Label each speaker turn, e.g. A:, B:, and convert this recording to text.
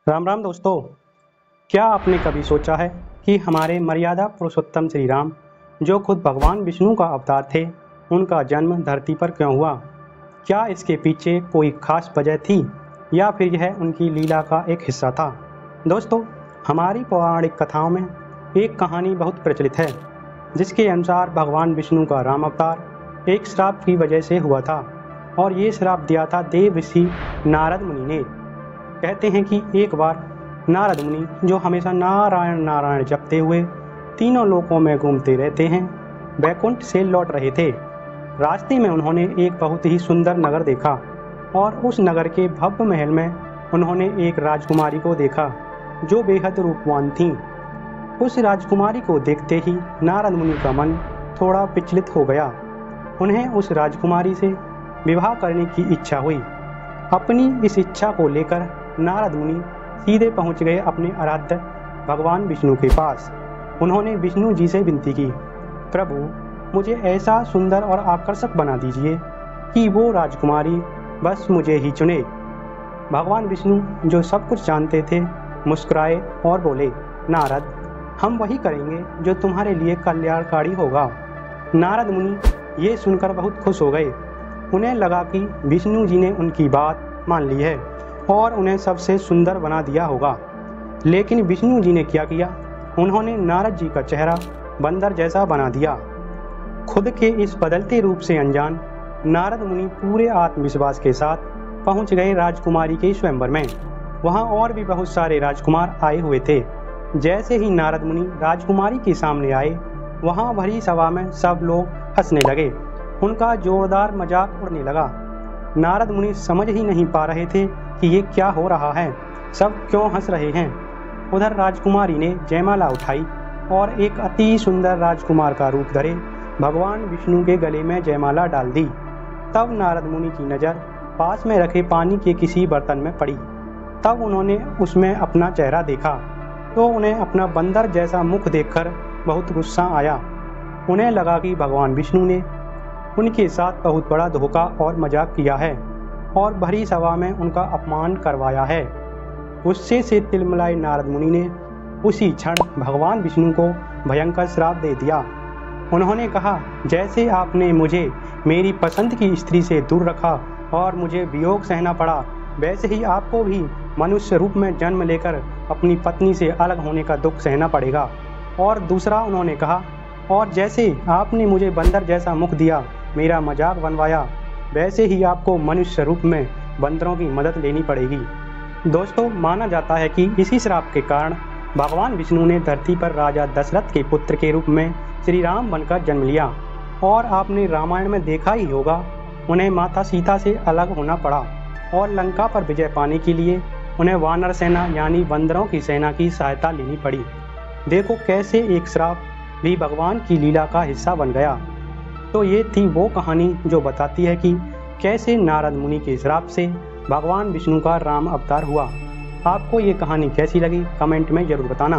A: राम राम दोस्तों, क्या आपने कभी सोचा है कि हमारे मर्यादा पुरुषोत्तम श्री राम, जो खुद भगवान विष्णु का अवतार थे, उनका जन्म धरती पर क्यों हुआ? क्या इसके पीछे कोई खास वजह थी या फिर यह उनकी लीला का एक हिस्सा था? दोस्तों, हमारी पौराणिक कथाओं में एक कहानी बहुत प्रचलित है, जिसके अनुसार भगवान विष्णु का राम अवतार एक श्राप की वजह से हुआ था और ये श्राप दिया था देव ऋषि नारद मुनि ने। कहते हैं कि एक बार नारद मुनि, जो हमेशा नारायण नारायण जपते हुए तीनों लोकों में घूमते रहते हैं, वैकुंठ से लौट रहे थे। रास्ते में उन्होंने एक बहुत ही सुंदर नगर देखा और उस नगर के भव्य महल में उन्होंने एक राजकुमारी को देखा जो बेहद रूपवान थी। उस राजकुमारी को देखते ही नारद मुनि का मन थोड़ा विचलित हो गया। उन्हें उस राजकुमारी से विवाह करने की इच्छा हुई। अपनी इस इच्छा को लेकर नारद मुनि सीधे पहुंच गए अपने आराध्य भगवान विष्णु के पास। उन्होंने विष्णु जी से विनती की, प्रभु, मुझे ऐसा सुंदर और आकर्षक बना दीजिए कि वो राजकुमारी बस मुझे ही चुने। भगवान विष्णु, जो सब कुछ जानते थे, मुस्कुराए और बोले, नारद, हम वही करेंगे जो तुम्हारे लिए कल्याणकारी होगा। नारद मुनि ये सुनकर बहुत खुश हो गए। उन्हें लगा कि विष्णु जी ने उनकी बात मान ली है और उन्हें सबसे सुंदर बना दिया होगा। लेकिन विष्णु जी ने क्या किया? उन्होंने नारद जी का चेहरा बंदर जैसा बना दिया। खुद के इस बदलते रूप से अनजान नारद मुनि पूरे आत्मविश्वास के साथ पहुंच गए राजकुमारी के स्वयंवर में। वहां और भी बहुत सारे राजकुमार आए हुए थे। जैसे ही नारद मुनि राजकुमारी के सामने आए, वहां भरी सभा में सब लोग हंसने लगे। उनका जोरदार मजाक उड़ने लगा। नारद मुनि समझ ही नहीं पा रहे थे कि ये क्या हो रहा है, सब क्यों हंस रहे हैं। उधर राजकुमारी ने जयमाला उठाई और एक अति सुंदर राजकुमार का रूप धरे भगवान विष्णु के गले में जयमाला डाल दी। तब नारद मुनि की नज़र पास में रखे पानी के किसी बर्तन में पड़ी। तब उन्होंने उसमें अपना चेहरा देखा तो उन्हें अपना बंदर जैसा मुख देखकर बहुत गुस्सा आया। उन्हें लगा कि भगवान विष्णु ने उनके साथ बहुत बड़ा धोखा और मजाक किया है और भरी सभा में उनका अपमान करवाया है। गुस्से से तिलमिलाए नारद मुनि ने उसी क्षण भगवान विष्णु को भयंकर श्राप दे दिया। उन्होंने कहा, जैसे आपने मुझे मेरी पसंद की स्त्री से दूर रखा और मुझे वियोग सहना पड़ा, वैसे ही आपको भी मनुष्य रूप में जन्म लेकर अपनी पत्नी से अलग होने का दुख सहना पड़ेगा। और दूसरा उन्होंने कहा, और जैसे आपने मुझे बंदर जैसा मुख दिया, मेरा मजाक बनवाया, वैसे ही आपको मनुष्य रूप में बंदरों की मदद लेनी पड़ेगी। दोस्तों, माना जाता है कि इसी श्राप के कारण भगवान विष्णु ने धरती पर राजा दशरथ के पुत्र के रूप में श्री राम बनकर जन्म लिया। और आपने रामायण में देखा ही होगा, उन्हें माता सीता से अलग होना पड़ा और लंका पर विजय पाने के लिए उन्हें वानर सेना यानी बंदरों की सेना की सहायता लेनी पड़ी। देखो कैसे एक श्राप भी भगवान की लीला का हिस्सा बन गया। तो ये थी वो कहानी जो बताती है कि कैसे नारद मुनि के श्राप से भगवान विष्णु का राम अवतार हुआ। आपको ये कहानी कैसी लगी, कमेंट में ज़रूर बताना।